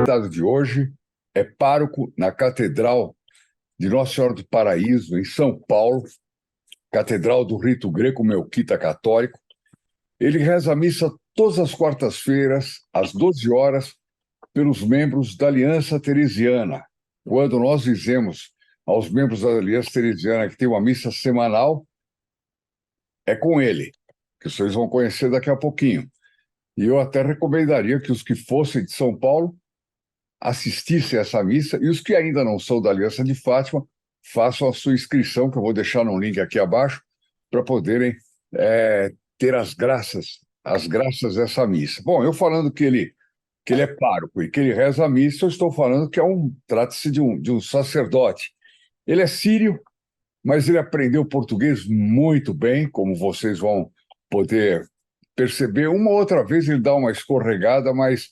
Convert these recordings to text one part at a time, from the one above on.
convidado de hoje é pároco na Catedral de Nossa Senhora do Paraíso, em São Paulo, Catedral do Rito Greco-Melquita Católico. Ele reza a missa todas as quartas-feiras, às 12 horas, pelos membros da Aliança Teresiana. Quando nós dizemos aos membros da Aliança Teresiana que tem uma missa semanal, é com ele, que vocês vão conhecer daqui a pouquinho. E eu até recomendaria que os que fossem de São Paulo assistissem a essa missa, e os que ainda não são da Aliança de Fátima, façam a sua inscrição, que eu vou deixar no link aqui abaixo, para poderem ter as graças dessa missa. Bom, eu falando que ele é pároco e que ele reza a missa, eu estou falando que trata-se de um sacerdote. Ele é sírio, mas ele aprendeu português muito bem, como vocês vão poder perceber. Uma outra vez ele dá uma escorregada, mas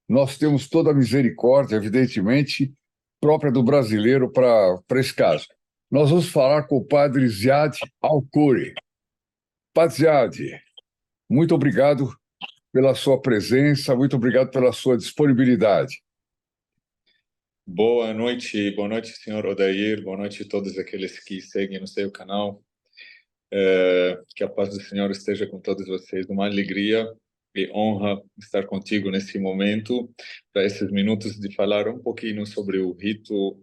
nós temos toda a misericórdia, evidentemente, própria do brasileiro para esse caso. Nós vamos falar com o padre Ziad Alcuri. Padre Ziad, muito obrigado pela sua presença, muito obrigado pela sua disponibilidade. Boa noite, senhor Odair, boa noite a todos aqueles que seguem no seu canal. Que a paz do Senhor esteja com todos vocês. Uma alegria e honra estar contigo nesse momento, para esses minutos de falar um pouquinho sobre o rito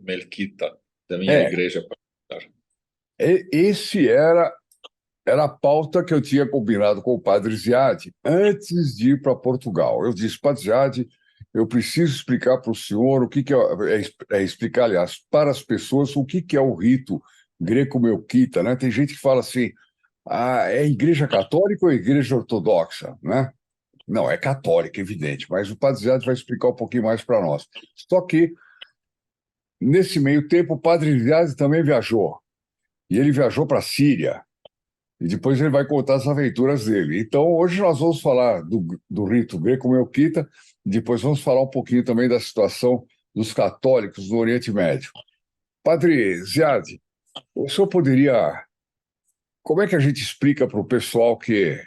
melquita da minha igreja particular. Esse era a pauta que eu tinha combinado com o padre Ziad antes de ir para Portugal. Eu disse, padre Ziad, eu preciso explicar para o senhor o que explicar, aliás, para as pessoas o que é o rito greco-melquita, né? Tem gente que fala assim, é igreja católica ou igreja ortodoxa, né? Não, é católica, evidente, mas o padre Ziad vai explicar um pouquinho mais para nós. Só que, nesse meio tempo, o padre Ziad também viajou. E ele viajou para a Síria. E depois ele vai contar as aventuras dele. Então, hoje nós vamos falar do rito greco-melquita, e depois vamos falar um pouquinho também da situação dos católicos no Oriente Médio. Padre Ziad, o senhor poderia... Como é que a gente explica para o pessoal que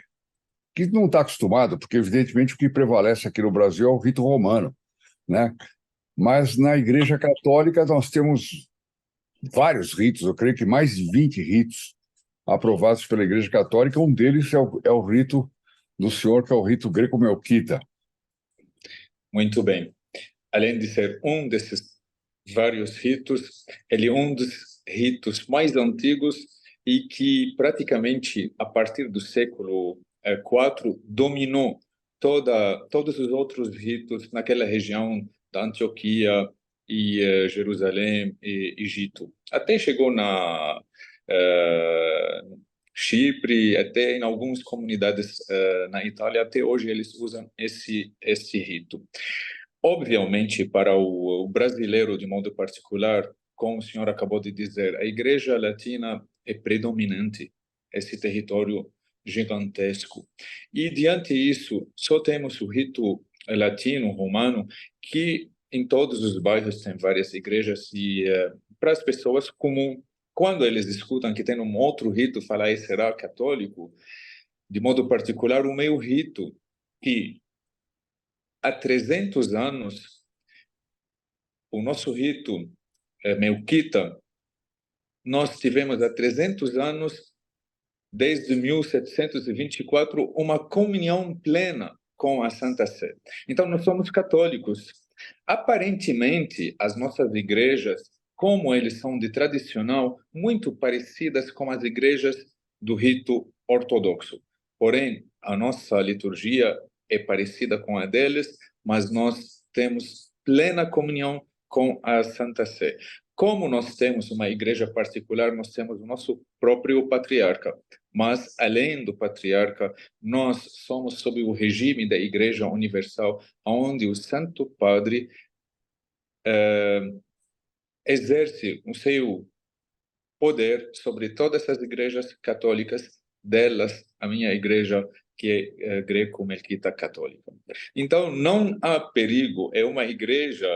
não está acostumado, porque evidentemente o que prevalece aqui no Brasil é o rito romano, né? Mas na Igreja Católica nós temos vários ritos, eu creio que mais de 20 ritos aprovados pela Igreja Católica. Um deles é o rito do senhor, que é o rito greco-melquita. Muito bem. Além de ser um desses vários ritos, ele é um dos ritos mais antigos e que praticamente a partir do século IV dominou todos os outros ritos naquela região da Antioquia e Jerusalém e Egito. Até chegou na Chipre, até em algumas comunidades na Itália, até hoje eles usam esse rito. Obviamente, para o brasileiro, de modo particular, como o senhor acabou de dizer, a Igreja Latina é predominante, esse território gigantesco. E, diante disso, só temos o rito latino, romano, que em todos os bairros tem várias igrejas e para as pessoas comum, quando eles escutam que tem um outro rito, falar, será católico? De modo particular, o meu rito, que há 300 anos, o nosso rito melquita, nós tivemos há 300 anos, desde 1724, uma comunhão plena com a Santa Sé. Então, nós somos católicos. Aparentemente, as nossas igrejas, como eles são de tradicional, muito parecidas com as igrejas do rito ortodoxo. Porém, a nossa liturgia é parecida com a deles, mas nós temos plena comunhão com a Santa Sé. Como nós temos uma igreja particular, nós temos o nosso próprio patriarca. Mas, além do patriarca, nós somos sob o regime da Igreja Universal, onde o Santo Padre exerce o seu poder sobre todas as igrejas católicas, delas a minha igreja, que é greco-melquita católica. Então, não há perigo, é uma igreja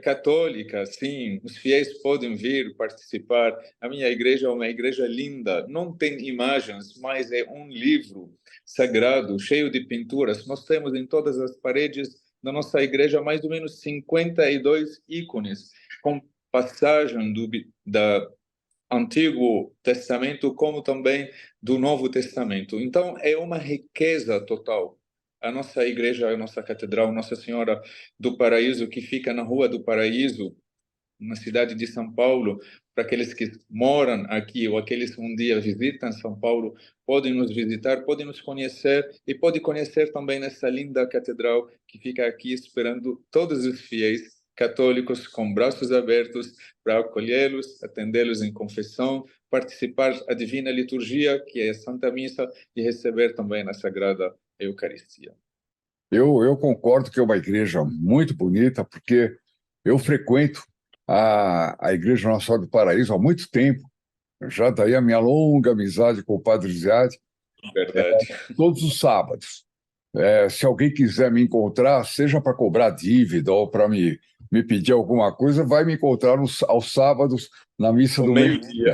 católica, sim, os fiéis podem vir participar. A minha igreja é uma igreja linda, não tem imagens, mas é um livro sagrado, cheio de pinturas. Nós temos em todas as paredes na nossa igreja mais ou menos 52 ícones, com passagem da Antigo Testamento como também do Novo Testamento. Então, é uma riqueza total. A nossa igreja, a nossa catedral, Nossa Senhora do Paraíso, que fica na Rua do Paraíso, na cidade de São Paulo, para aqueles que moram aqui ou aqueles que um dia visitam São Paulo, podem nos visitar, podem nos conhecer e podem conhecer também nessa linda catedral que fica aqui esperando todos os fiéis católicos com braços abertos para acolhê-los, atendê-los em confissão, participar da divina liturgia, que é a Santa Missa, e receber também a Sagrada Eucaristia. Eu concordo que é uma igreja muito bonita, porque eu frequento a Igreja Nossa Senhora do Paraíso há muito tempo, já daí a minha longa amizade com o Padre Ziad, Verdade. todos os sábados. Se alguém quiser me encontrar, seja para cobrar dívida ou para me pedir alguma coisa, vai me encontrar aos sábados na missa Ao do meio-dia.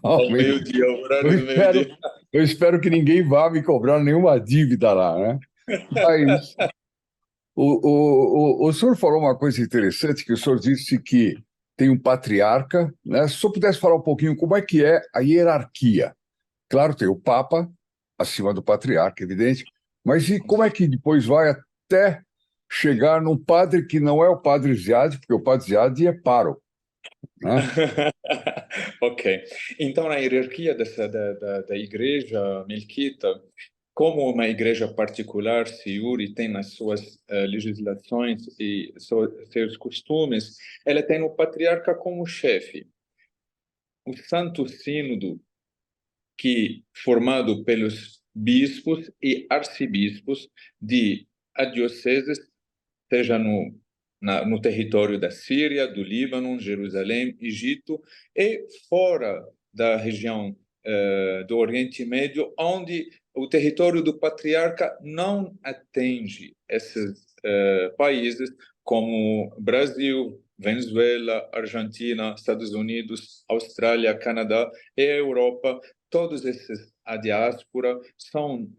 Ao meio-dia, ao Eu horário do espero, meio-dia. eu espero que ninguém vá me cobrar nenhuma dívida lá, né? Mas o senhor falou uma coisa interessante, que o senhor disse que tem um patriarca, né? Se o senhor pudesse falar um pouquinho como é que é a hierarquia. Claro, tem o Papa acima do patriarca, evidente, mas e como é que depois vai até chegar num padre que não é o Padre Ziad, porque o Padre Ziad é pároco, né? Ok. Então, na hierarquia da igreja melquita, como uma igreja particular, Siuri tem as suas legislações e seus costumes, ela tem o patriarca como chefe. O Santo Sínodo, que formado pelos bispos e arcebispos de dioceses, seja no território da Síria, do Líbano, Jerusalém, Egito e fora da região do Oriente Médio, onde o território do patriarca não atinge esses países como Brasil, Venezuela, Argentina, Estados Unidos, Austrália, Canadá e Europa. Todos esses, a diáspora, são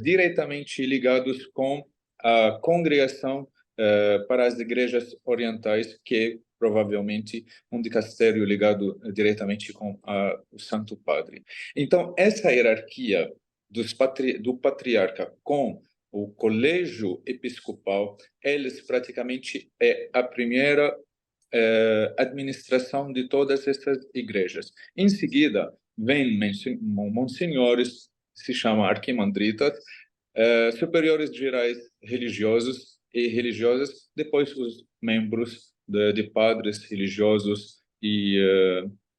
diretamente ligados com a congregação para as igrejas orientais, que é provavelmente um dicastério ligado diretamente com o Santo Padre. Então, essa hierarquia do patriarca com o colégio episcopal, eles praticamente é a primeira administração de todas essas igrejas. Em seguida, vem monsenhores, se chama arquimandritas, superiores gerais religiosos e religiosas, depois os membros de padres religiosos e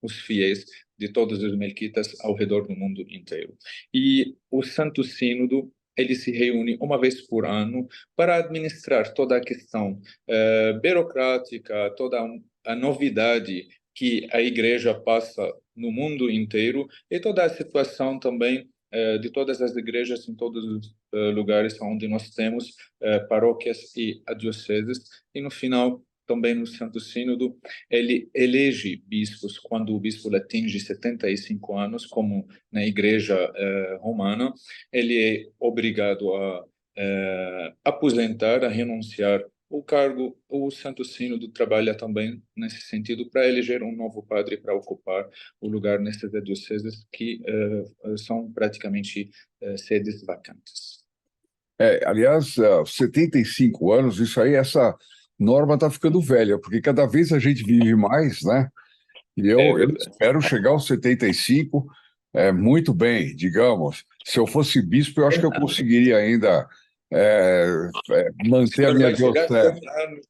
os fiéis de todos os melquitas ao redor do mundo inteiro. E o Santo Sínodo, ele se reúne uma vez por ano para administrar toda a questão burocrática, toda a novidade que a igreja passa no mundo inteiro e toda a situação também de todas as igrejas em todos os lugares onde nós temos paróquias e dioceses. E no final, também no Santo Sínodo, ele elege bispos quando o bispo atinge 75 anos, como na igreja romana. Ele é obrigado a aposentar, a renunciar o cargo. O Santo Sínodo trabalha também nesse sentido para eleger um novo padre para ocupar o lugar nessas dioceses que são praticamente sedes vacantes. Aliás, 75 anos, isso aí, essa norma está ficando velha, porque cada vez a gente vive mais, né? E É eu verdade. espero chegar aos 75 muito bem, digamos. Se eu fosse bispo, eu acho que eu conseguiria ainda O manter a senhor minha vai chegar diocese. 100 anos.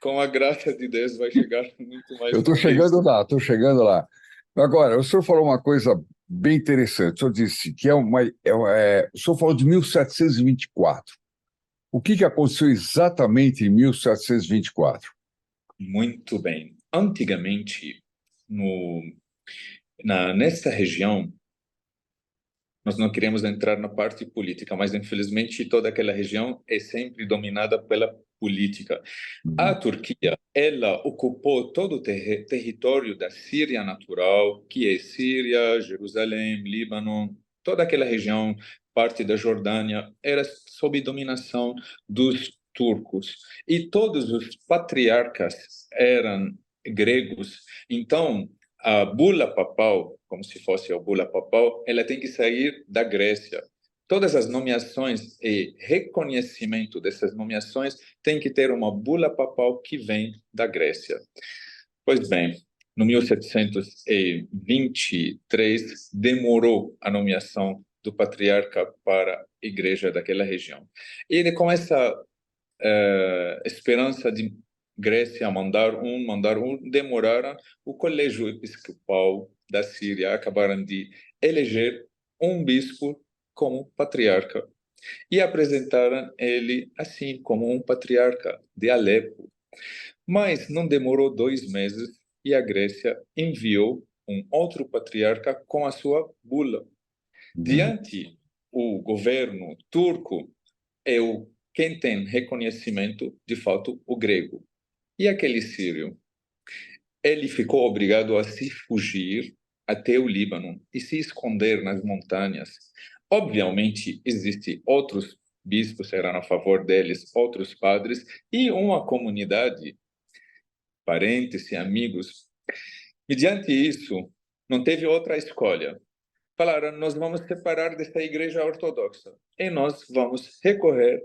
Com a graça de Deus, vai chegar muito mais Eu estou do que isso. chegando lá, estou chegando lá. Agora, o senhor falou uma coisa bem interessante. O senhor disse que o senhor falou de 1724. O que aconteceu exatamente em 1724? Muito bem. Antigamente, no, nesta região, nós não queremos entrar na parte política, mas infelizmente toda aquela região é sempre dominada pela política. A Uhum. Turquia, ela ocupou todo o território da Síria natural, que é Síria, Jerusalém, Líbano, toda aquela região, parte da Jordânia, era sob dominação dos turcos e todos os patriarcas eram gregos. Então, a bula papal, como se fosse a bula papal, ela tem que sair da Grécia. Todas as nomeações e reconhecimento dessas nomeações tem que ter uma bula papal que vem da Grécia. Pois bem, no 1723 demorou a nomeação do patriarca para a igreja daquela região. E com essa esperança de Grécia mandar um, demoraram, o colégio episcopal da Síria acabaram de eleger um bispo como patriarca e apresentaram ele assim como um patriarca de Alepo. Mas não demorou 2 meses e a Grécia enviou um outro patriarca com a sua bula. Diante o governo turco é quem tem reconhecimento, de fato, o grego. E aquele sírio? Ele ficou obrigado a se fugir até o Líbano e se esconder nas montanhas. Obviamente, existem outros bispos que eram a favor deles, outros padres, e uma comunidade, parentes e amigos. E diante disso, não teve outra escolha. Falaram, nós vamos separar desta igreja ortodoxa e nós vamos recorrer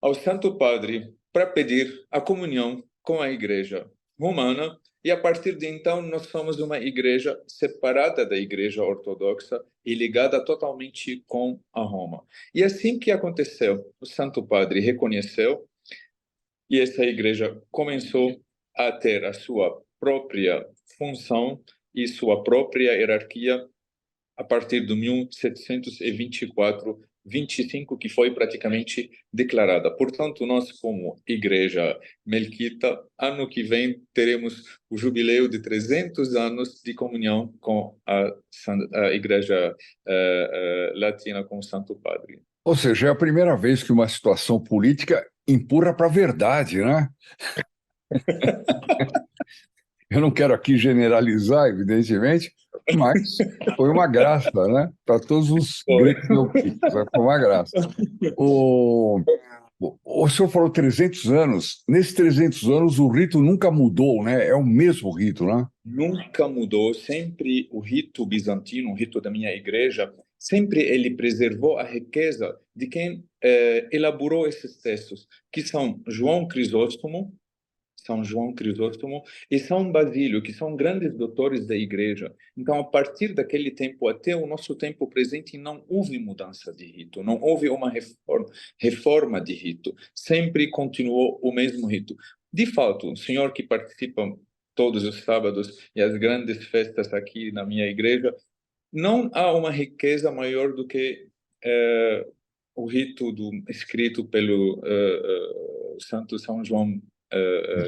ao Santo Padre para pedir a comunhão com a igreja romana e a partir de então nós somos uma igreja separada da igreja ortodoxa e ligada totalmente com a Roma. E assim que aconteceu, o Santo Padre reconheceu e essa igreja começou a ter a sua própria função e sua própria hierarquia a partir de 1724, 25, que foi praticamente declarada. Portanto, nós, como Igreja Melquita, ano que vem teremos o jubileu de 300 anos de comunhão com a Igreja Latina com o Santo Padre. Ou seja, é a primeira vez que uma situação política empurra para a verdade, né? Eu não quero aqui generalizar, evidentemente, mas foi uma graça, né? Para todos os gregos melquitas, né? Foi uma graça. O senhor falou 300 anos. Nesses 300 anos, o rito nunca mudou, né? É o mesmo rito, né? Nunca mudou, sempre o rito bizantino, o rito da minha igreja, sempre ele preservou a riqueza de quem elaborou esses textos, que são São João Crisóstomo e São Basílio, que são grandes doutores da igreja. Então, a partir daquele tempo até o nosso tempo presente, não houve mudança de rito, não houve uma reforma de rito, sempre continuou o mesmo rito. De fato, o senhor que participa todos os sábados e as grandes festas aqui na minha igreja, não há uma riqueza maior do que o rito escrito pelo Santo São João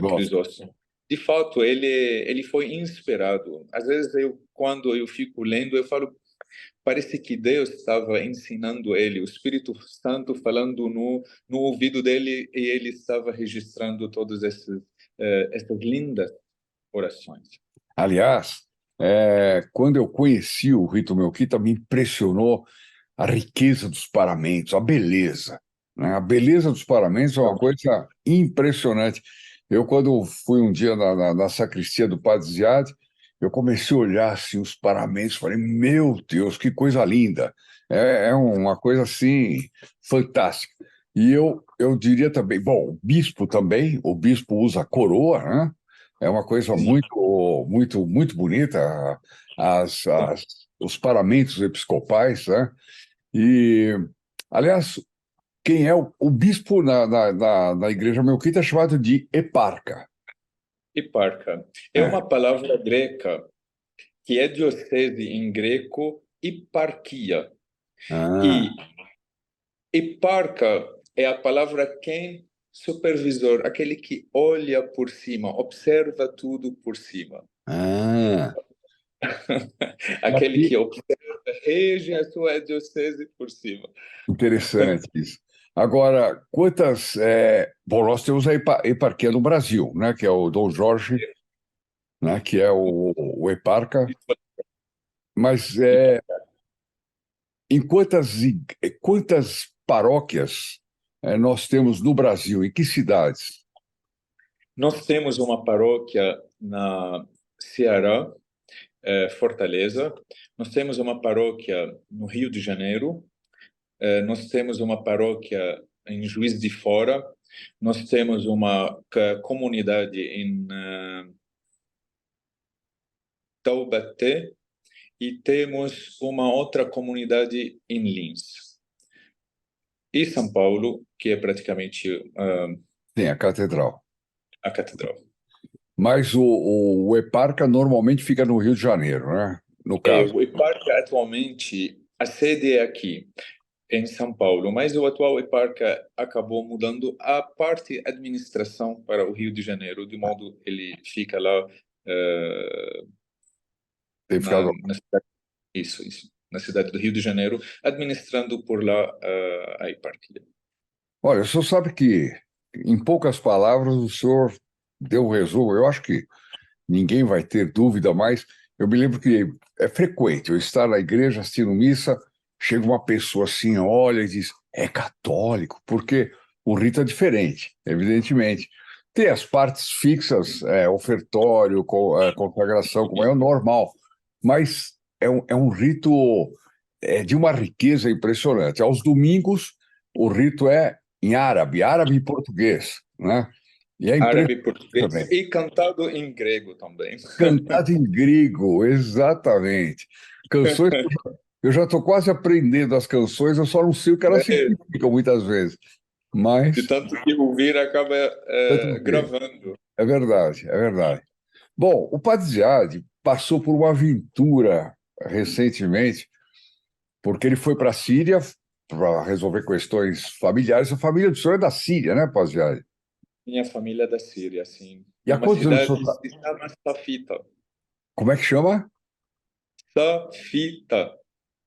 Gosto. Crisóstomo. De fato, ele foi inspirado. Às vezes, quando eu fico lendo, eu falo, parece que Deus estava ensinando ele, o Espírito Santo falando no ouvido dele, e ele estava registrando todas essas lindas orações. Aliás, quando eu conheci o rito melquita, me impressionou a riqueza dos paramentos, a beleza, né? A beleza dos paramentos é uma coisa impressionante. Eu, quando fui um dia na sacristia do Padre Ziad, eu comecei a olhar assim, os paramentos, falei, meu Deus, que coisa linda! É uma coisa assim fantástica. E eu diria também, bom, o bispo usa coroa, né? É uma coisa muito, muito, muito bonita, os paramentos episcopais, né? E, aliás, quem é o bispo na Igreja Melquita é chamado de eparca. Eparca é É. uma palavra greca que é diocese em greco, eparquia. Ah, E eparca é a palavra quem supervisor, aquele que olha por cima, observa tudo por cima. ah. Aquele Aqui, que observa, rege a sua diocese por cima. interessante isso. Agora, bom, nós temos a eparquia no Brasil, né, que é o Dom Jorge, né, que é o eparca, mas em quantas paróquias nós temos no Brasil? Em que cidades? Nós temos uma paróquia na Ceará, Fortaleza. Nós temos uma paróquia no Rio de Janeiro. Nós temos uma paróquia em Juiz de Fora. Nós temos uma comunidade em Taubaté e temos uma outra comunidade em Lins. E São Paulo, que é praticamente Tem a catedral. a catedral. Mas o eparca normalmente fica no Rio de Janeiro, né? No caso. O Eparca atualmente, a sede é aqui, em São Paulo, mas o atual Eparca acabou mudando a parte administração para o Rio de Janeiro, de modo ele fica lá Tem ficado. na cidade, isso, na cidade do Rio de Janeiro, administrando por lá a eparquia. Olha, o senhor sabe que, em poucas palavras, o senhor deu o resumo. Eu acho que ninguém vai ter dúvida mais. Eu me lembro que é frequente eu estar na igreja assistindo missa, chega uma pessoa assim, olha e diz, é católico, porque o rito é diferente, evidentemente. Tem as partes fixas, ofertório, consagração, como é o normal, mas é um rito de uma riqueza impressionante. Aos domingos, o rito é em árabe, árabe e português, né? E é Árabe, impressionante português também. e cantado em grego também. Cantado em grego, exatamente. Canções, eu já estou quase aprendendo as canções, eu só não sei o que elas significam muitas vezes. De Mas, tanto que ouvir, acaba tanto que, gravando. é verdade, é verdade. Bom, o Padre Ziad passou por uma aventura recentemente, porque ele foi para a Síria para resolver questões familiares. A família do senhor é da Síria, né, Padre Ziad? Minha família é da Síria, assim, E há numa quantos anos o cidade senhor está? que se chama Safita. Como é que chama? Safita.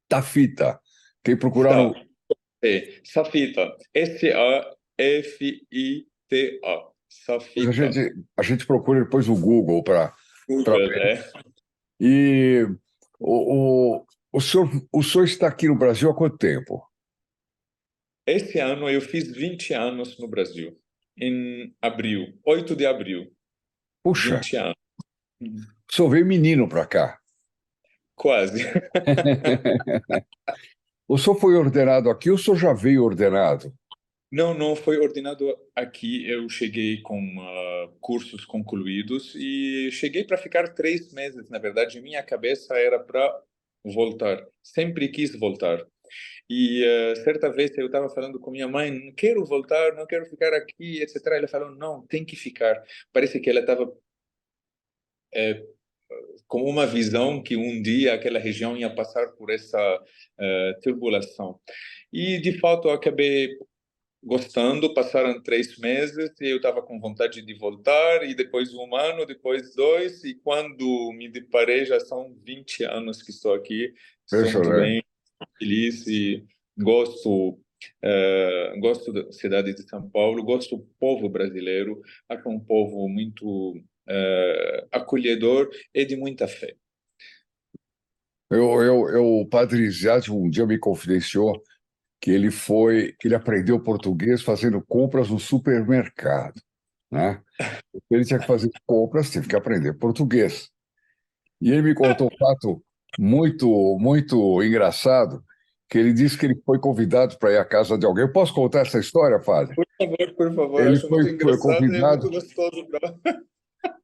Tafita. Quem procurar Sa, no Safita. Safita. A Safita. gente, a gente procura depois no Google para Google, ver. E o senhor está aqui no Brasil há quanto tempo? Esse ano eu fiz 20 anos no Brasil. Em abril, 8 de abril. Puxa, 20 anos. o senhor veio menino para cá. Quase. O senhor foi ordenado aqui ou o senhor já veio ordenado? Não, não foi ordenado aqui. Eu cheguei com cursos concluídos e cheguei para ficar 3 meses. Na verdade, minha cabeça era para voltar. Sempre quis voltar. E certa vez eu estava falando com minha mãe, não quero voltar, não quero ficar aqui, etc. Ela falou, não, tem que ficar. Parece que ela estava com uma visão que um dia aquela região ia passar por essa turbulação. E, de fato, eu acabei gostando. Passaram 3 meses e eu estava com vontade de voltar, e depois um ano, depois dois, e quando me deparei, já são 20 anos que estou aqui. Estou muito Impressionante. bem, feliz e gosto da cidade de São Paulo, gosto do povo brasileiro, acho um povo muito acolhedor e de muita fé. O padre Ziad um dia me confidenciou que ele aprendeu português fazendo compras no supermercado, né? Ele tinha que fazer compras, teve que aprender português. E ele me contou um fato muito, muito engraçado, que ele disse que ele foi convidado para ir à casa de alguém. Eu posso contar essa história, padre? Por favor, Ele acho muito foi engraçado e muito convidado, gostoso.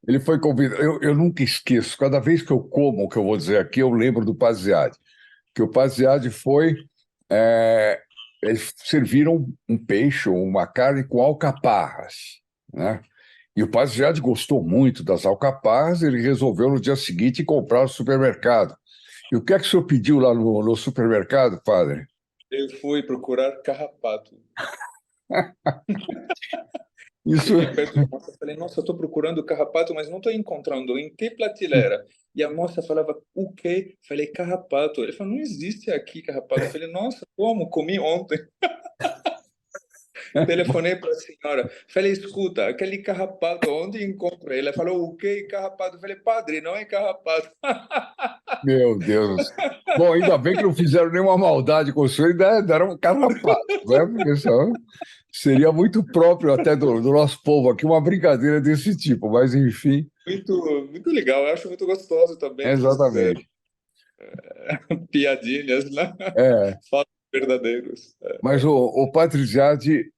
ele foi convidado. Eu nunca esqueço, cada vez que eu como o que eu vou dizer aqui, eu lembro do Paziade, que o Paziade foi. é, Eles serviram um peixe ou uma carne com alcaparras, né? E o Paziade gostou muito das alcaparras, ele resolveu no dia seguinte comprar no supermercado. E o que é que o senhor pediu lá no supermercado, padre? Eu fui procurar carrapato. Isso, Cheguei perto da moça e falei, nossa, estou procurando carrapato, mas não estou encontrando. Em que prateleira? E a moça falava, o quê? Falei, carrapato. Ele falou, não existe aqui carrapato. Eu falei, nossa, como? Comi ontem. Telefonei para a senhora, falei, escuta, aquele carrapato, onde encontro ele? Ela falou, o que carrapato? Eu falei, padre, não é carrapato. Meu Deus. Bom, ainda bem que não fizeram nenhuma maldade com o senhor e deram um carrapato, né? Porque senão seria muito próprio até do nosso povo aqui uma brincadeira desse tipo, mas enfim, Muito, muito legal, eu acho muito gostoso também essas exatamente. piadinhas, né? É, Fatos verdadeiros. mas o Patriziade,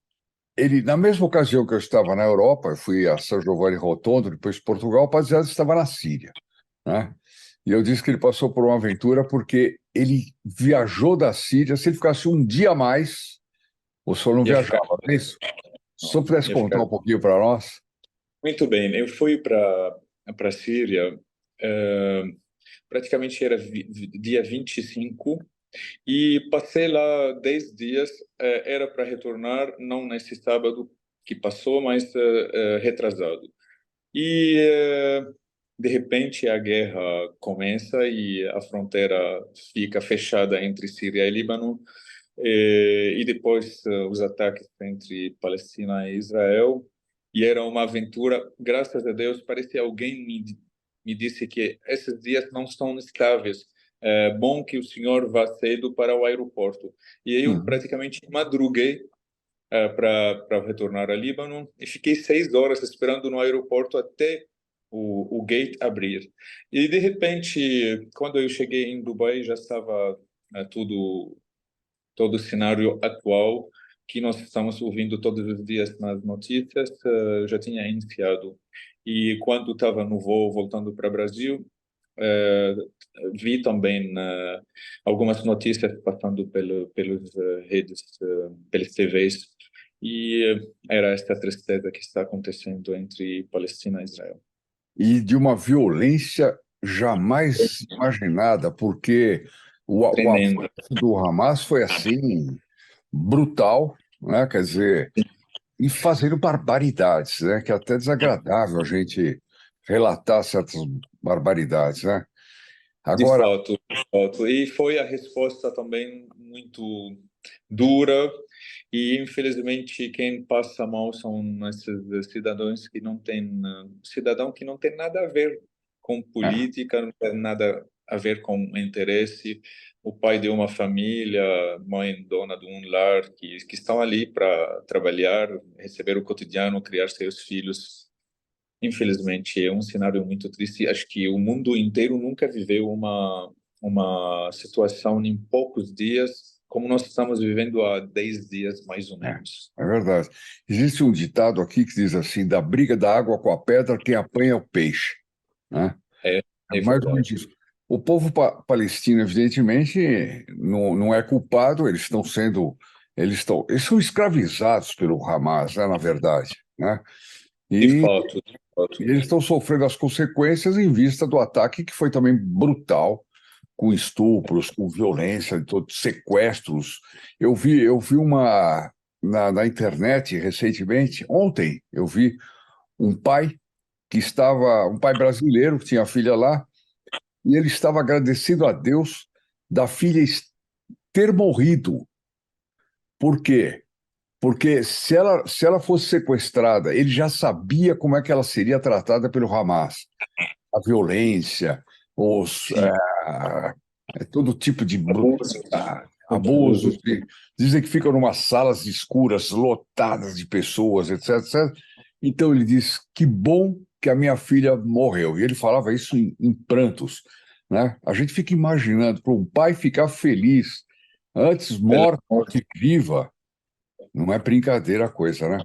ele, na mesma ocasião que eu estava na Europa, eu fui a São Giovanni Rotondo, depois Portugal, o Patriziade estava na Síria, né? E eu disse que ele passou por uma aventura porque ele viajou da Síria, se ele ficasse um dia a mais, o senhor não Ia ficar, viajava, não é isso? Se o senhor não, pudesse ia contar ficar. um pouquinho para nós. Muito bem, eu fui para a Síria, eh, praticamente era dia 25 e passei lá 10 dias, era para retornar, não nesse sábado que passou, mas retrasado. E de repente a guerra começa e a fronteira fica fechada entre Síria e Líbano, e depois os ataques entre Palestina e Israel. E era uma aventura, graças a Deus, parecia alguém me disse que esses dias não são estáveis. É bom que o senhor vá cedo para o aeroporto. E eu Uhum. praticamente madruguei para retornar ao Líbano e fiquei 6 horas esperando no aeroporto até o gate abrir. E de repente, quando eu cheguei em Dubai, já estava tudo todo o cenário atual que nós estamos ouvindo todos os dias nas notícias, já tinha iniciado. E quando estava no voo voltando para o Brasil, eh, vi também algumas notícias passando pelos redes, pelas TVs, e era esta tristeza que está acontecendo entre Palestina e Israel. E de uma violência jamais imaginada, porque o avanço Tremendo. do Hamas foi assim, brutal, né? Quer dizer, e fazendo barbaridades, né? Que é até desagradável a gente relatar certas barbaridades, né? De Agora, fato, de fato. E foi a resposta também muito dura, e infelizmente quem passa mal são esses cidadãos que não têm, cidadão que não tem nada a ver com é, política, não tem nada a ver com interesse. O pai de uma família, mãe dona de um lar, que estão ali para trabalhar, receber o cotidiano, criar seus filhos. Infelizmente, é um cenário muito triste. Acho que o mundo inteiro nunca viveu uma situação em poucos dias como nós estamos vivendo há 10 dias, mais ou é, menos. é verdade. Existe um ditado aqui que diz assim: da briga da água com a pedra, quem apanha é o peixe, né? É, É é mais ou menos verdade. isso. O povo palestino, evidentemente, não é culpado, eles são escravizados pelo Hamas, né, na verdade, né? De E, fato, de e fato. eles estão sofrendo as consequências em vista do ataque que foi também brutal, com estupros, com violência, sequestros. Eu vi uma na internet recentemente, ontem, eu vi um pai um pai brasileiro que tinha a filha lá, e ele estava agradecido a Deus da filha ter morrido. Por quê? Porque se ela fosse sequestrada, ele já sabia como é que ela seria tratada pelo Hamas. A violência, os, Sim, todo tipo de abusos, muito abusos. abusos. Dizem que ficam numa salas escuras, lotadas de pessoas, etc, etc. Então ele diz: que bom que a minha filha morreu. E ele falava isso em prantos, né? A gente fica imaginando para um pai ficar feliz antes Pela morta do morte. que viva. Não é brincadeira a coisa, né?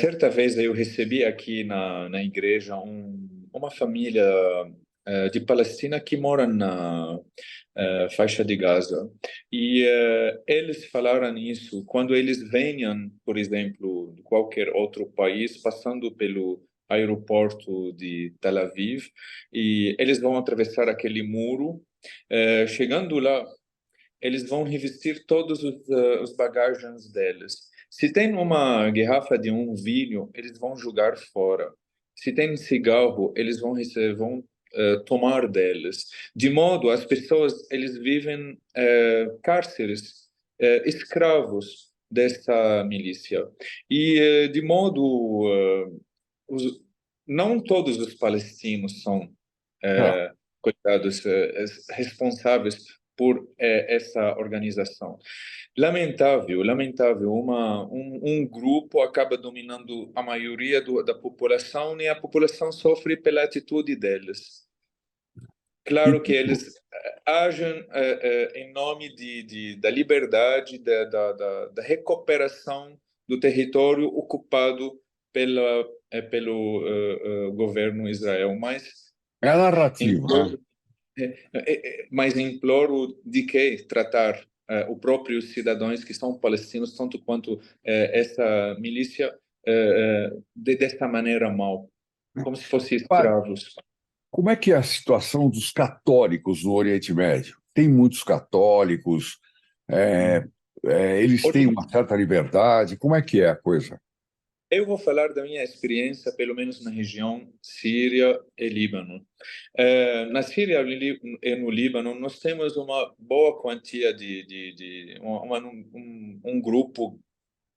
Certa vez eu recebi aqui na igreja uma família de Palestina que mora na faixa de Gaza. E eles falaram isso quando eles venham, por exemplo, de qualquer outro país, passando pelo aeroporto de Tel Aviv, e eles vão atravessar aquele muro. Chegando lá, eles vão revestir todos os bagagens deles. Se tem uma garrafa de um vinho, eles vão jogar fora. Se tem cigarro, eles vão tomar deles. De modo, as pessoas, eles vivem cárceres, escravos. dessa milícia. E, de modo, não todos os palestinos são Tá. coitados, responsáveis por essa organização. Lamentável, lamentável, um grupo acaba dominando a maioria da população e a população sofre pela atitude deles. E, Claro que eles agem em nome da liberdade, da recuperação do território ocupado pelo governo Israel, é a narrativa, né? imploro, mas imploro de que tratar os próprios cidadãos que são palestinos, tanto quanto essa milícia, desta maneira mal, como se fossem Mas escravos. como é que é a situação dos católicos no Oriente Médio? Tem muitos católicos, é, eles têm uma certa liberdade. Como é que é a coisa? Eu vou falar da minha experiência, pelo menos na região Síria e Líbano. Na Síria e no Líbano, nós temos uma boa quantia um grupo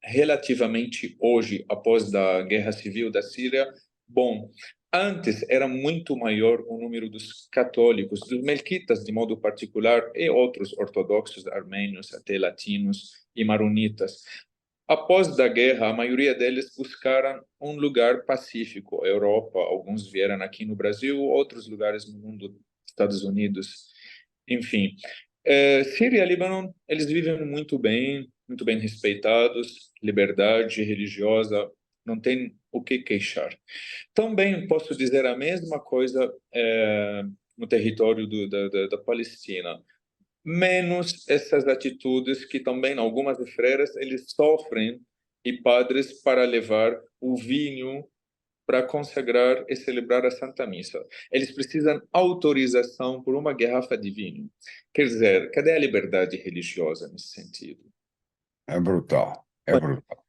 relativamente hoje, após a guerra civil da Síria, bom. Antes era muito maior o número dos católicos, dos melquitas de modo particular, e outros ortodoxos armênios, até latinos e maronitas. Após da guerra, a maioria deles buscaram um lugar pacífico. Europa, alguns vieram aqui no Brasil, outros lugares no mundo, Estados Unidos, enfim. Síria e Líbano, eles vivem muito bem respeitados, liberdade religiosa, não tem o que queixar. Também posso dizer a mesma coisa no território da Palestina, menos essas atitudes que também algumas freiras eles sofrem e padres para levar o vinho para consagrar e celebrar a Santa Missa. Eles precisam autorização por uma garrafa de vinho. Quer dizer, cadê a liberdade religiosa nesse sentido? É brutal, é brutal.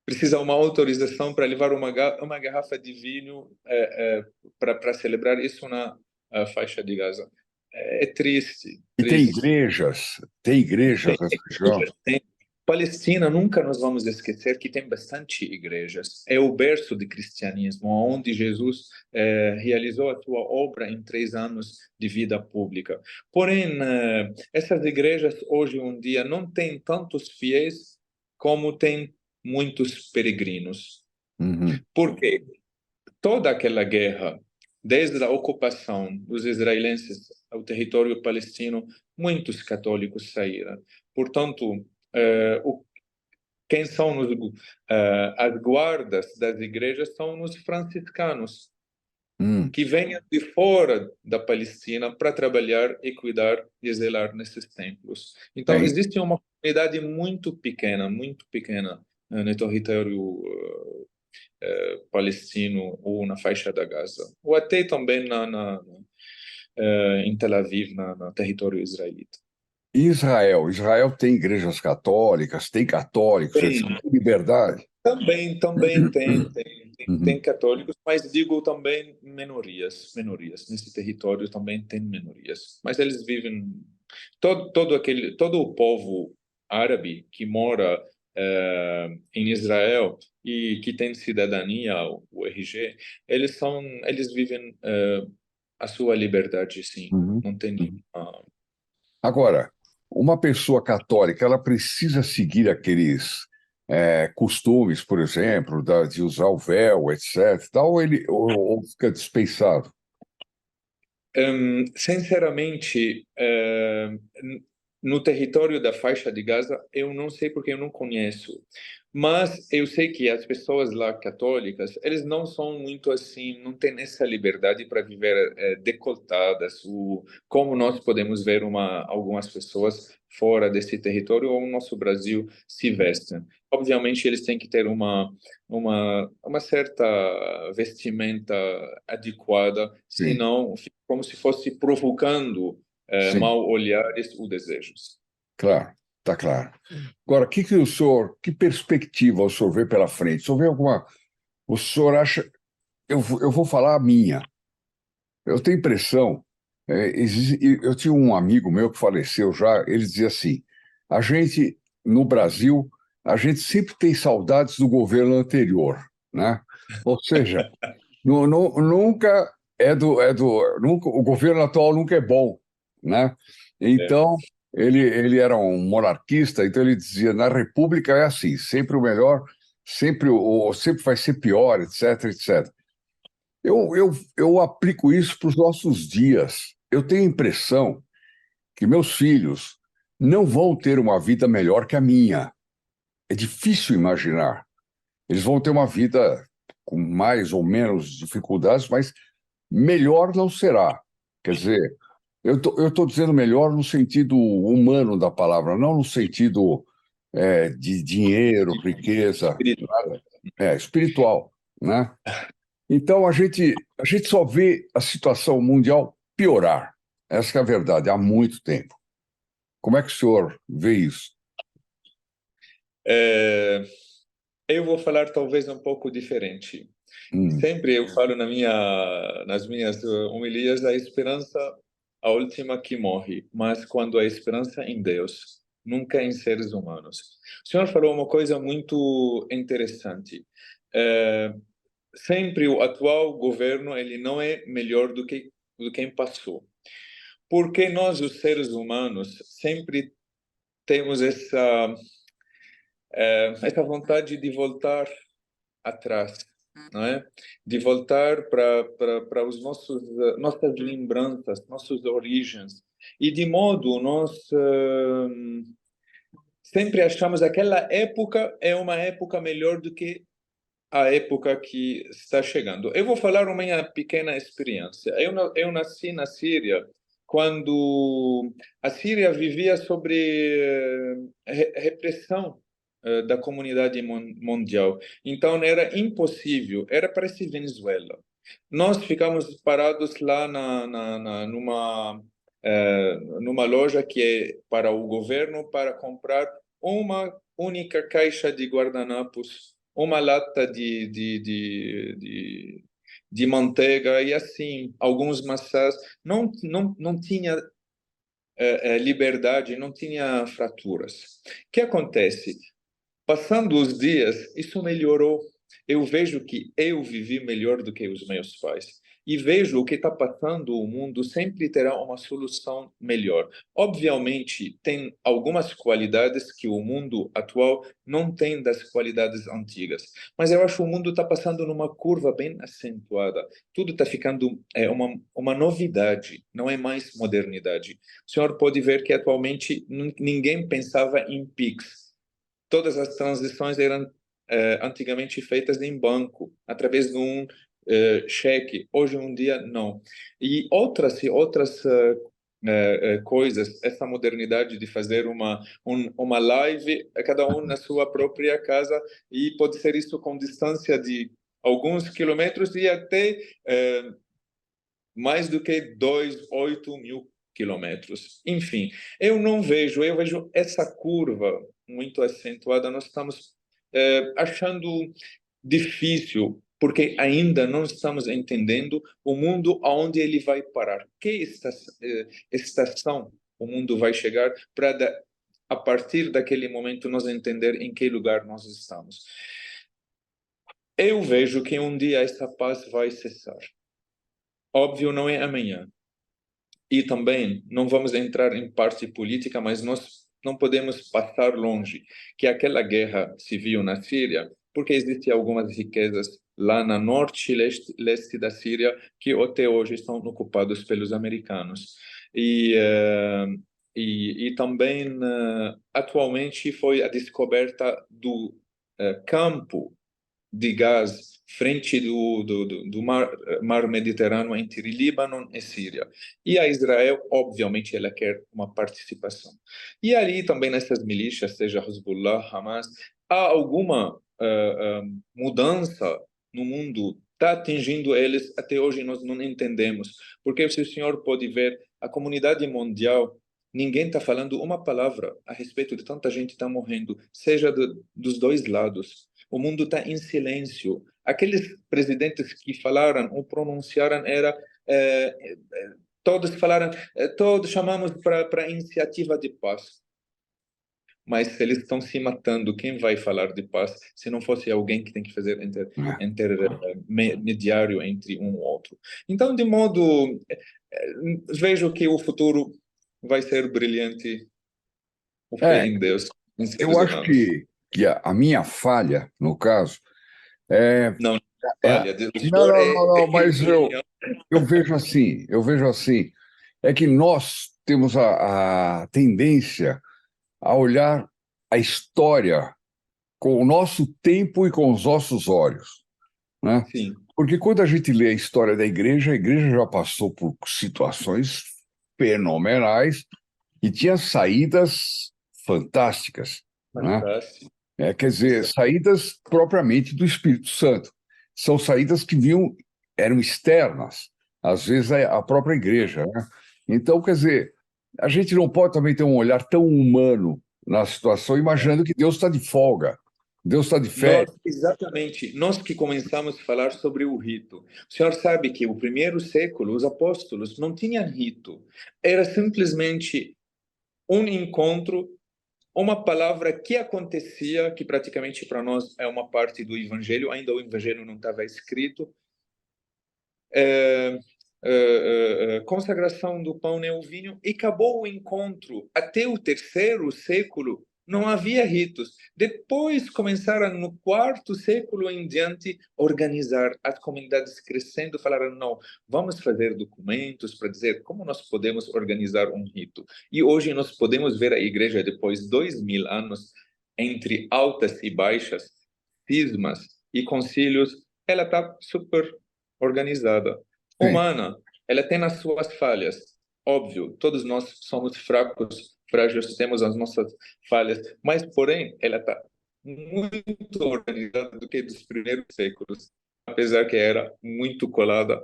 Precisa uma autorização para levar uma garrafa de vinho para celebrar isso na faixa de Gaza. É triste, E triste. tem igrejas nessa região? Tem. Palestina, nunca nós vamos esquecer que tem bastante igrejas. É o berço do cristianismo, onde Jesus realizou a sua obra em 3 anos de vida pública. Porém, essas igrejas hoje um dia não têm tantos fiéis como tem muitos peregrinos. Uhum. Por quê? Toda aquela guerra, desde a ocupação dos israelenses ao território palestino, muitos católicos saíram. Portanto, quem são as guardas das igrejas são os franciscanos, Hum. que vêm de fora da Palestina para trabalhar e cuidar e zelar nesses templos. Então, Tem. existe uma comunidade muito pequena, no território palestino ou na faixa da Gaza, ou até também em Tel Aviv, no território israelita. E Israel tem igrejas católicas, tem católicos, eles Tem, têm liberdade. também Uhum. tem católicos, mas digo também minorias. Nesse território também tem minorias, mas eles vivem todo o povo árabe que mora em Israel e que tem cidadania, o RG, eles vivem a sua liberdade, sim. Uhum. Não tem Uhum. nenhuma. Agora, uma pessoa católica, ela precisa seguir aqueles costumes, por exemplo, de usar o véu, etc. Tal, ou fica dispensado? Sinceramente, no território da faixa de Gaza, eu não sei porque eu não conheço, mas eu sei que as pessoas lá católicas, eles não são muito assim, não têm essa liberdade para viver decotadas, como nós podemos ver algumas pessoas fora desse território ou no nosso Brasil se vestem. Obviamente, eles têm que ter uma certa vestimenta adequada, Sim, senão fica como se fosse provocando sim, mal olhares ou desejos. claro, está claro. Agora, que perspectiva o senhor vê pela frente? O senhor vê alguma. O senhor acha. Eu vou falar a minha. Eu tenho impressão. Eu tinha um amigo meu que faleceu já, ele dizia assim: a gente, no Brasil, a gente sempre tem saudades do governo anterior, né? Ou seja, nunca nunca, o governo atual nunca é bom, né? É. Então, ele era um monarquista, então ele dizia, na República é assim, sempre o melhor, sempre vai ser pior, etc, etc. Eu aplico isso para os nossos dias. Eu tenho a impressão que meus filhos não vão ter uma vida melhor que a minha. É difícil imaginar. Eles vão ter uma vida com mais ou menos dificuldades, mas melhor não será. Quer dizer, eu tô dizendo melhor no sentido humano da palavra, não no sentido de dinheiro, riqueza, Espiritual. espiritual, né? Então a gente só vê a situação mundial piorar. Essa que é a verdade, há muito tempo. Como é que o senhor vê isso? É, eu vou falar talvez um pouco diferente. Hum, Sempre eu falo nas minhas homilias, a esperança, a última que morre, mas quando a esperança em Deus, nunca em seres humanos. O senhor falou uma coisa muito interessante. É, sempre o atual governo ele não é melhor do que quem passou. Porque nós, os seres humanos, sempre temos essa vontade de voltar atrás, não é? De voltar para os nossas lembranças, nossas origens. E de modo nós sempre achamos aquela época é uma época melhor do que a época que está chegando. Eu vou falar uma minha pequena experiência. Eu nasci na Síria quando a Síria vivia sobre repressão da comunidade mundial. Então era impossível, era parecido Venezuela. Nós ficamos parados lá numa loja que é para o governo para comprar uma única caixa de guardanapos, uma lata de manteiga e assim, alguns maçãs. Não tinha liberdade, não tinha fraturas. O que acontece? Passando os dias, isso melhorou. Eu vejo que eu vivi melhor do que os meus pais. E vejo o que está passando, o mundo sempre terá uma solução melhor. Obviamente, tem algumas qualidades que o mundo atual não tem das qualidades antigas. Mas eu acho que o mundo está passando numa curva bem acentuada. Tudo está ficando uma novidade, não é mais modernidade. O senhor pode ver que atualmente ninguém pensava em PIX. Todas as transições eram antigamente feitas em banco, através de um cheque. Hoje em dia, não. E outras coisas, essa modernidade de fazer uma live, cada um na sua própria casa, e pode ser isso com distância de alguns quilômetros e até mais do que 8 mil quilômetros. Enfim, eu vejo essa curva muito acentuada. Nós estamos achando difícil, porque ainda não estamos entendendo o mundo aonde ele vai parar. Estação o mundo vai chegar para, a partir daquele momento, nós entender em que lugar nós estamos. Eu vejo que um dia essa paz vai cessar. Óbvio, não é amanhã. E também não vamos entrar em parte política, mas nós não podemos passar longe que aquela guerra civil na Síria, porque existem algumas riquezas lá na norte e leste da Síria que até hoje estão ocupados pelos americanos. E também, atualmente, foi a descoberta do campo de gás frente do mar Mediterrâneo entre Líbano e Síria. E a Israel, obviamente, ela quer uma participação. E ali também nessas milícias, seja Hezbollah, Hamas, há alguma mudança no mundo, está atingindo eles, até hoje nós não entendemos. Porque se o senhor pode ver, a comunidade mundial, ninguém está falando uma palavra a respeito de tanta gente que está morrendo, seja dos dois lados. O mundo está em silêncio. Aqueles presidentes que falaram ou pronunciaram todos falaram, todos chamamos para iniciativa de paz. Mas se eles estão se matando, quem vai falar de paz se não fosse alguém que tem que fazer né? intermediário entre um e outro? Então, de modo, vejo que o futuro vai ser brilhante, o fé É, em Deus, em eu seres acho humanos. que a minha falha, no caso, é, Não, é falha, o não, senhor não, não, não, é mas genial. eu vejo assim, é que nós temos a tendência a olhar a história com o nosso tempo e com os nossos olhos, né? Sim, Porque quando a gente lê a igreja já passou por situações fenomenais e tinha saídas fantásticas, né? fantástico. Quer dizer, saídas propriamente do Espírito Santo. São saídas que eram externas, às vezes a própria igreja, né? Então, quer dizer, a gente não pode também ter um olhar tão humano na situação, imaginando que Deus está de folga, Deus está de Nós, férias. exatamente, nós que começamos a falar sobre o rito. O senhor sabe que o primeiro século, os apóstolos não tinham rito. Era simplesmente um encontro, uma palavra que acontecia, que praticamente para nós é uma parte do evangelho, ainda o evangelho não estava escrito. É, consagração do pão e o vinho, e acabou o encontro. Até o terceiro século não havia ritos. Depois começaram, no quarto século em diante, organizar as comunidades crescendo, falaram, não, vamos fazer documentos para dizer como nós podemos organizar um rito. E hoje nós podemos ver a igreja, depois de 2000 anos, entre altas e baixas, cismas e concílios, ela está super organizada. Sim, Humana, ela tem as suas falhas. Óbvio, todos nós somos fracos, frágeis, temos as nossas falhas, mas, porém, ela está muito organizada do que dos primeiros séculos, apesar que era muito colada,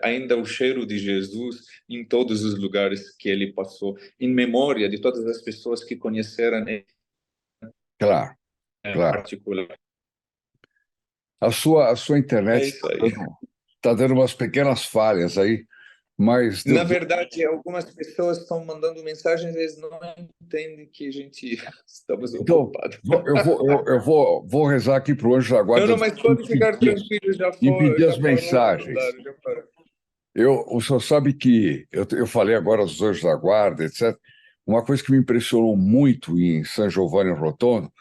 ainda o cheiro de Jesus em todos os lugares que ele passou, em memória de todas as pessoas que conheceram ele claro, em claro. particular. A sua É internet isso aí. tá dando umas pequenas falhas aí, mas Na verdade, algumas pessoas estão mandando mensagens, eles não entendem que a gente estamos então, ocupados. vou rezar aqui para o anjo da Não, guarda não, mas pode ficar impedir, tranquilo, impedir já as parou de mandar, mensagens. já parou. O senhor sabe que eu falei agora dos anjos da guarda, etc. Uma coisa que me impressionou muito em São Giovanni Rotondo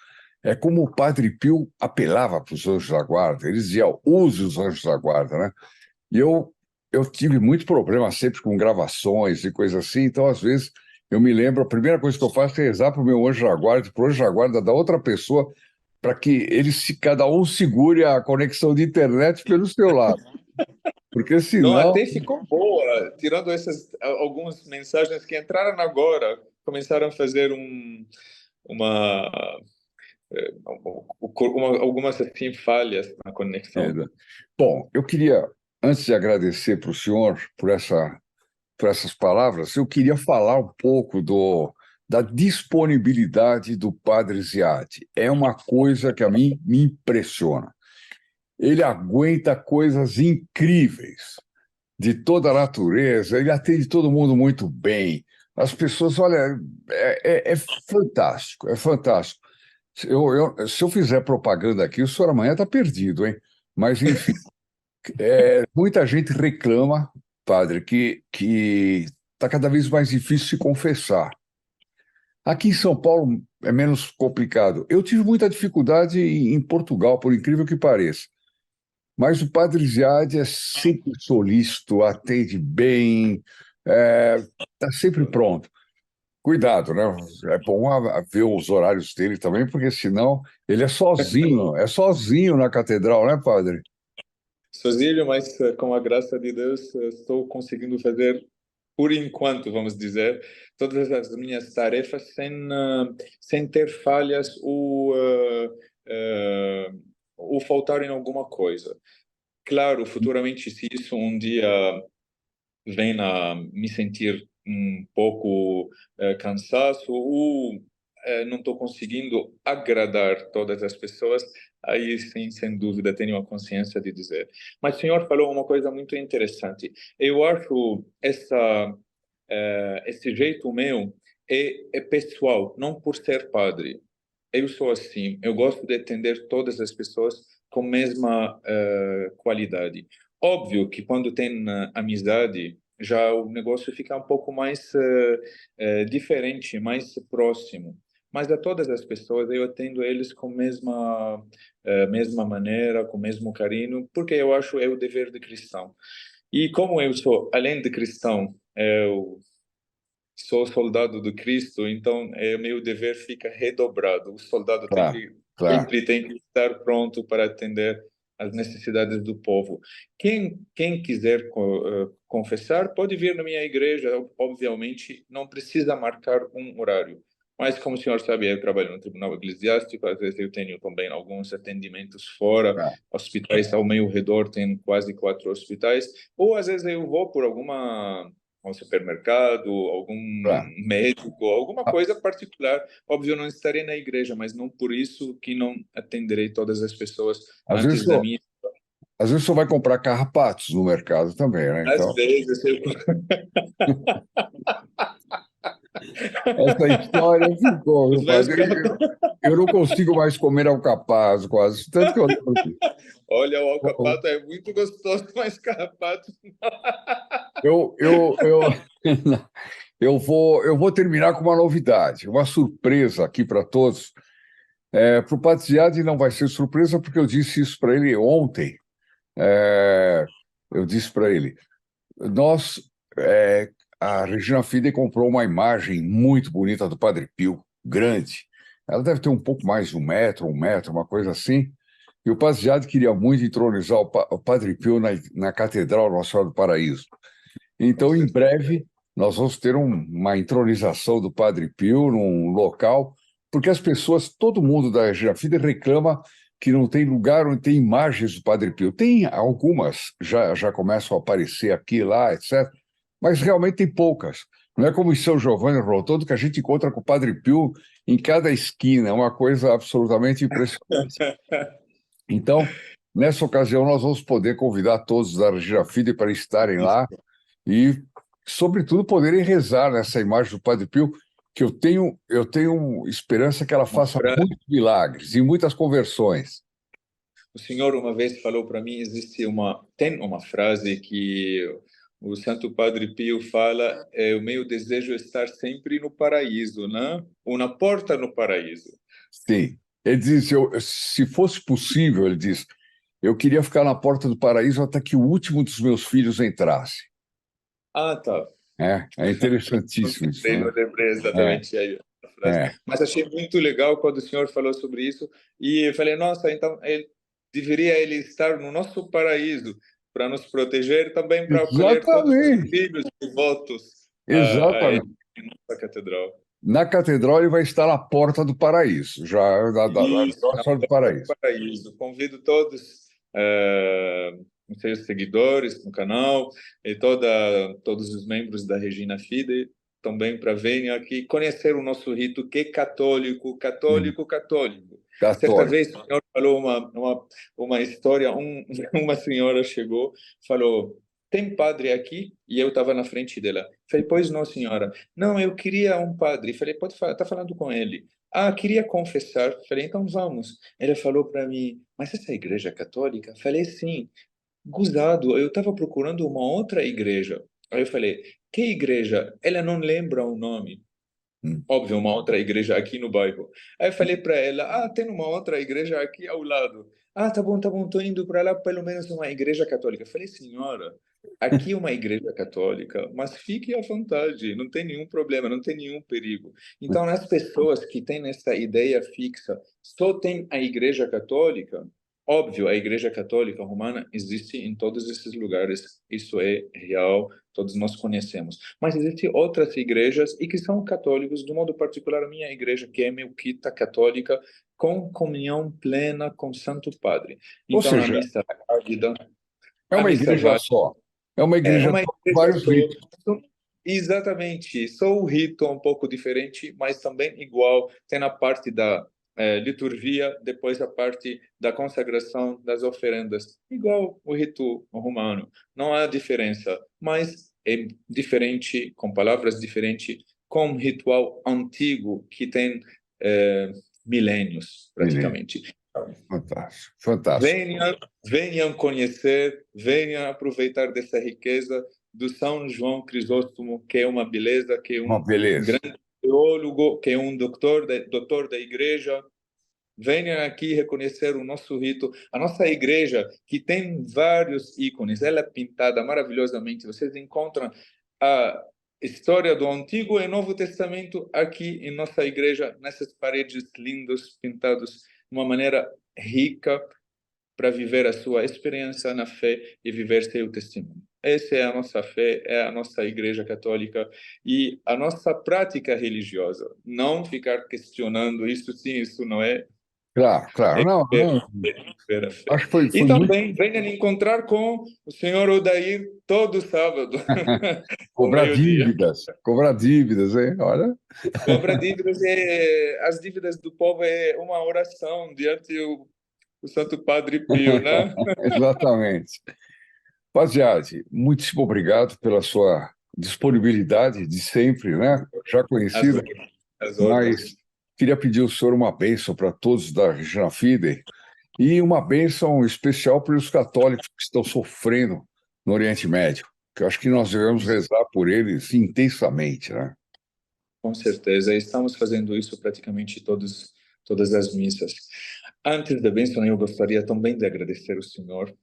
é como o Padre Pio apelava para os anjos da guarda. Ele dizia, use os anjos da guarda, né? E eu tive muito problema sempre com gravações e coisas assim, então às vezes eu me lembro, a primeira coisa que eu faço é rezar para o meu anjo da guarda, para o anjo da guarda da outra pessoa, para que cada um segure a conexão de internet pelo seu lado, porque Não, senão. até ficou boa, tirando essas algumas mensagens que entraram agora, começaram a fazer uma, algumas assim falhas na conexão. Bom, eu queria, antes de agradecer para o senhor por essas palavras, eu queria falar um pouco da disponibilidade do Padre Ziad. É uma coisa que a mim me impressiona. Ele aguenta coisas incríveis de toda a natureza, ele atende todo mundo muito bem. As pessoas, olha, é fantástico, é fantástico. Se eu fizer propaganda aqui, o senhor amanhã está perdido, hein? Mas, enfim, muita gente reclama, padre, que está cada vez mais difícil se confessar. Aqui em São Paulo é menos complicado. Eu tive muita dificuldade em Portugal, por incrível que pareça. Mas o Padre Ziad é sempre solícito, atende bem, está sempre pronto. Cuidado, né? É bom ver os horários dele também, porque senão ele é sozinho na catedral, né, padre? Sozinho, mas com a graça de Deus, estou conseguindo fazer, por enquanto, vamos dizer, todas as minhas tarefas sem ter falhas ou faltar em alguma coisa. Claro, futuramente, se isso um dia vem a me sentir um pouco cansaço ou não estou conseguindo agradar todas as pessoas, aí sim, sem dúvida, tenho a consciência de dizer. Mas o senhor falou uma coisa muito interessante. Eu acho esse jeito meu é pessoal, não por ser padre. Eu sou assim, eu gosto de atender todas as pessoas com a mesma qualidade. Óbvio que quando tem amizade, já o negócio fica um pouco mais diferente, mais próximo. Mas a todas as pessoas eu atendo eles com a mesma maneira, com o mesmo carinho, porque eu acho é o dever de cristão. E como eu sou, além de cristão, eu sou soldado do Cristo, então meu dever fica redobrado. O soldado Claro, claro. sempre tem que estar pronto para atender às necessidades do povo. Quem quiser confessar pode vir na minha igreja, obviamente não precisa marcar um horário. Mas, como o senhor sabe, eu trabalho no tribunal eclesiástico, às vezes eu tenho também alguns atendimentos fora, Tá, hospitais ao meu redor, tem quase 4 hospitais, ou às vezes eu vou por algum supermercado, algum tá. médico, alguma Ah, coisa particular. Óbvio, eu não estarei na igreja, mas não por isso que não atenderei todas as pessoas Às vezes, antes da minha. às vezes você vai comprar carrapatos no mercado também, né? Às Então, vezes eu essa história ficou, os meu meus padre. Eu não consigo mais comer alcaparras, quase, tanto que eu lembro que olha, o alcapato é muito gostoso, mas carrapato. eu, eu, eu, eu vou terminar com uma novidade, uma surpresa aqui para todos. Para o Padre Ziad não vai ser surpresa, porque eu disse isso para ele ontem. É, eu disse para ele, nós, é, a Regina Fide comprou uma imagem muito bonita do Padre Pio, grande. Ela deve ter um pouco mais de um metro, uma coisa assim. E o Padre Ziad queria muito entronizar o Padre Pio na Catedral Nossa Senhora do Paraíso. Com Então, em certeza. breve, nós vamos ter uma entronização do Padre Pio num local, porque as pessoas, todo mundo da Regina Fide reclama que não tem lugar onde tem imagens do Padre Pio. Tem algumas, já começam a aparecer aqui e lá, etc., mas realmente tem poucas. Não é como em São Giovanni Rotondo, que a gente encontra com o Padre Pio em cada esquina, é uma coisa absolutamente impressionante. Então, nessa ocasião, nós vamos poder convidar todos da Regina Fide para estarem lá e, sobretudo, poderem rezar nessa imagem do Padre Pio, que eu tenho esperança que ela Uma faça fra- muitos milagres e muitas conversões. O senhor uma vez falou para mim, tem uma frase que o Santo Padre Pio fala, o meu desejo é estar sempre no paraíso, né? Ou na porta no paraíso. Sim. Ele diz, se fosse possível, ele diz, eu queria ficar na porta do paraíso até que o último dos meus filhos entrasse. Ah, tá. É interessantíssimo isso, Não né? lembrei É, exatamente a frase. é. Mas achei muito legal quando o senhor falou sobre isso. E eu falei, nossa, então ele estar no nosso paraíso para nos proteger, também para acolher todos os Exatamente, filhos devotos a ele exatamente. em nossa catedral. Na catedral ele vai estar na porta do paraíso, já da Isso, Nossa na Senhora do porta do Paraíso. paraíso. Convido todos os seus seguidores no canal e todos os membros da Regina Fide também para virem aqui conhecer o nosso rito que é católico, Uhum. católico, católico. Certa Católico. vez o senhor falou uma história, uma senhora chegou, falou, tem padre aqui? E eu estava na frente dela. Falei, pois não, senhora. Não, eu queria um padre. Falei, pode falar, tá falando com ele. Ah, queria confessar. Falei, então vamos. Ele falou para mim, mas essa é a igreja católica? Falei, sim. Gozado, eu estava procurando uma outra igreja. Aí eu falei, que igreja? Ela não lembra o nome. Hum. Óbvio, uma outra igreja aqui no bairro. Aí eu falei para ela, tem uma outra igreja aqui ao lado. Ah, tá bom, tô indo para lá, pelo menos uma igreja católica. Eu falei, senhora, aqui é uma igreja católica, mas fique à vontade, não tem nenhum problema, não tem nenhum perigo. Então, as pessoas que têm essa ideia fixa, só tem a igreja católica, óbvio, a igreja católica romana existe em todos esses lugares, isso é real, todos nós conhecemos. Mas existem outras igrejas e que são católicos, de modo particular a minha igreja, que é melquita católica, com comunhão plena com Santo Padre. Ou Então, seja, é a uma missa igreja válida só. É uma é igreja uma com igreja vários ritos. exatamente, só o rito é um pouco diferente, mas também igual. Tem a parte da liturgia, depois a parte da consagração das oferendas, igual o rito romano. Não há diferença, mas é diferente, com palavras diferentes, com um ritual antigo que tem milênios, praticamente. Fantástico, fantástico. Venham conhecer, venham aproveitar dessa riqueza do São João Crisóstomo, que é uma beleza, que é um Uma beleza. grande teólogo, que é um doutor da igreja. Venham aqui reconhecer o nosso rito, a nossa igreja, que tem vários ícones, ela é pintada maravilhosamente. Vocês encontram a história do Antigo e Novo Testamento aqui em nossa igreja, nessas paredes lindas, pintadas de uma maneira rica para viver a sua experiência na fé e viver seu testemunho. Essa é a nossa fé, é a nossa igreja católica e a nossa prática religiosa. Não ficar questionando isso sim, isso não é. Claro. Não, Viver a fé. acho que foi E muito... também venham encontrar com o senhor Odair todo sábado, ao meio-dia. Cobrar dívidas, hein? Olha. Cobra dívidas, as dívidas do povo é uma oração diante o Santo Padre Pio, né? Exatamente. Paziade, muitíssimo obrigado pela sua disponibilidade de sempre, né? Já conhecida, As mas ordens. queria pedir ao senhor uma bênção para todos da Regina Fidei e uma bênção especial para os católicos que estão sofrendo no Oriente Médio, que eu acho que nós devemos rezar por eles intensamente, né? Com certeza, estamos fazendo isso praticamente todas as missas. Antes da bênção, eu gostaria também de agradecer o senhor,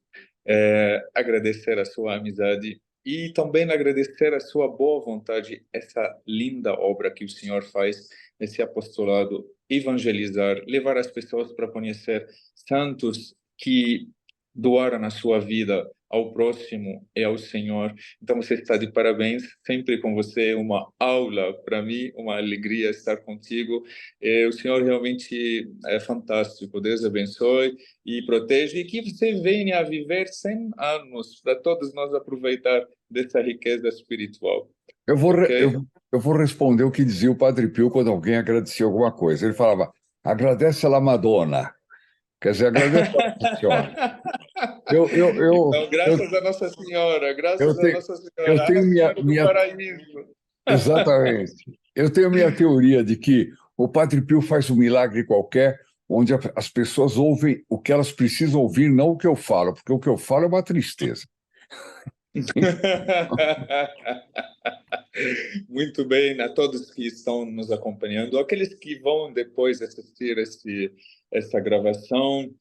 agradecer a sua amizade e também agradecer a sua boa vontade, essa linda obra que o senhor faz, esse apostolado, evangelizar, levar as pessoas para conhecer santos que doaram a sua vida ao próximo e ao Senhor. Então você está de parabéns, sempre com você, uma aula para mim, uma alegria estar contigo. O Senhor realmente é fantástico. Deus abençoe e protege e que você venha a viver 100 anos para todos nós aproveitar dessa riqueza espiritual. Eu vou, Ok? eu vou responder o que dizia o Padre Pio quando alguém agradecia alguma coisa. Ele falava, agradece a la Madonna. Quer dizer, agradeço a Nossa Senhora. Então, graças a Nossa Senhora, graças a Nossa eu Senhora, tenho a Senhora do Paraíso. Exatamente. Eu tenho minha teoria de que o Padre Pio faz um milagre qualquer, onde as pessoas ouvem o que elas precisam ouvir, não o que eu falo, porque o que eu falo é uma tristeza. Muito bem, a todos que estão nos acompanhando, aqueles que vão depois assistir essa gravação,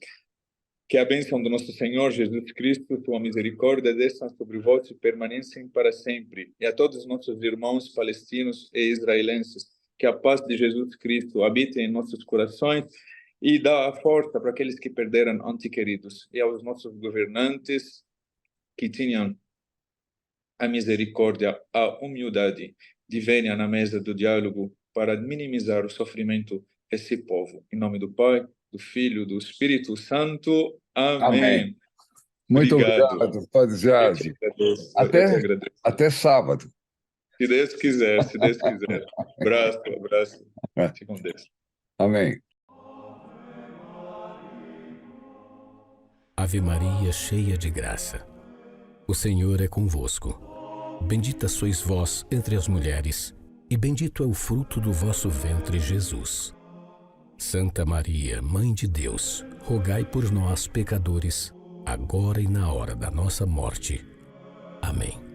que a bênção do nosso Senhor Jesus Cristo, sua misericórdia, desça sobre vós e permaneçam para sempre. E a todos os nossos irmãos palestinos e israelenses, que a paz de Jesus Cristo habite em nossos corações e dá a força para aqueles que perderam ante queridos. E aos nossos governantes, que tinham a misericórdia, a humildade de verem na mesa do diálogo para minimizar o sofrimento desse povo. Em nome do Pai, do Filho, do Espírito Santo. Amém. Amém. Muito obrigado, Padre Jade. Até sábado. Se Deus quiser, se Deus quiser. Abraço. Fique com Deus. Amém. Ave Maria, cheia de graça. O Senhor é convosco. Bendita sois vós entre as mulheres, e bendito é o fruto do vosso ventre, Jesus. Santa Maria, Mãe de Deus, rogai por nós, pecadores, agora e na hora da nossa morte. Amém.